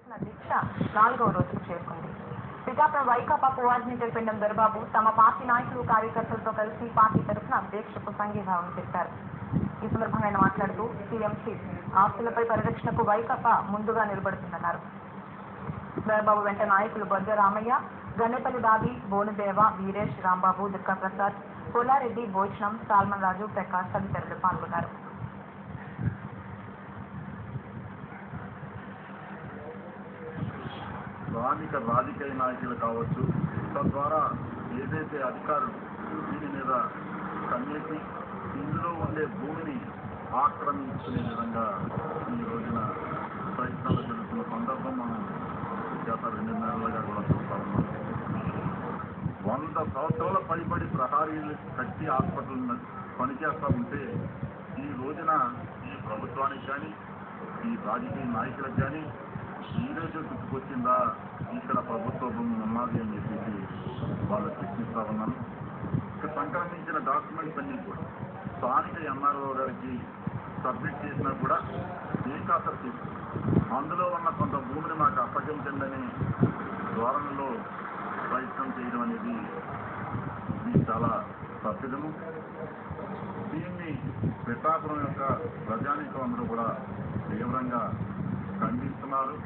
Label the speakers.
Speaker 1: చేస్తున్న దీక్ష 4వ రోజుకు చేరుకుంది. పిఠాపురం వైకాపా కోఆర్డినేటర్ పెండం దొరబాబు తమ పార్టీ నాయకులు కార్యకర్తలతో కలిసి పార్టీ తరఫున దీక్షకు సంఘీభావం తెలిపారు. ఈ సందర్భంగా ఆయన మాట్లాడుతూ టీఎంసీ ఆస్తులపై పరిరక్షణకు వైకాపా ముందుగా నిలబడుతుందన్నారు. దొరబాబు వెంట నాయకులు బొద్ద రామయ్య, గన్నెపల్లి బాబి, బోనుదేవ, వీరేష్, రాంబాబు, దుర్గాప్రసాద్, పొల్లారెడ్డి, భోజనం, సాల్మన్ రాజు, ప్రకాష్ తదితరులు పాల్గొన్నారు.
Speaker 2: స్థానిక రాజకీయ నాయకులు కావచ్చు, తద్వారా ఏదైతే అధికారులు దీని మీద కన్నేసి ఇందులో ఉండే భూమిని ఆక్రమించుకునే విధంగా ఈ రోజున ప్రయత్నాలు జరుగుతున్న సందర్భం మనం గత 2 నెలలుగా కూడా చూస్తా ఉన్నాం. 100 సంవత్సరాల పైబడి ప్రహారీలు కట్టి హాస్పిటల్ పనిచేస్తూ ఉంటే ఈ రోజున ఈ ప్రభుత్వానికి కానీ ఈ రాజకీయ నాయకులకు కానీ ఈ రోజు గుర్తుకొచ్చిందా ఇక్కడ ప్రభుత్వ భూమి ఉన్నది అని చెప్పేసి వాళ్ళు ప్రశ్నిస్తూ ఉన్నాను. ఇక్కడ సంక్రమించిన డాక్యుమెంట్స్ అన్నీ కూడా స్థానిక ఎంఆర్ఓ గారికి సబ్మిట్ చేసినా కూడా ఏకాసక్తి అందులో ఉన్న కొంత భూమిని మాకు అప్పగించండి అనే ధోరణిలో ప్రయత్నం చేయడం అనేది ఇది చాలా తప్పిదము. దీన్ని పిఠాపురం యొక్క ప్రజానీకం అందరూ కూడా తీవ్రంగా ఖండిస్తున్నారు.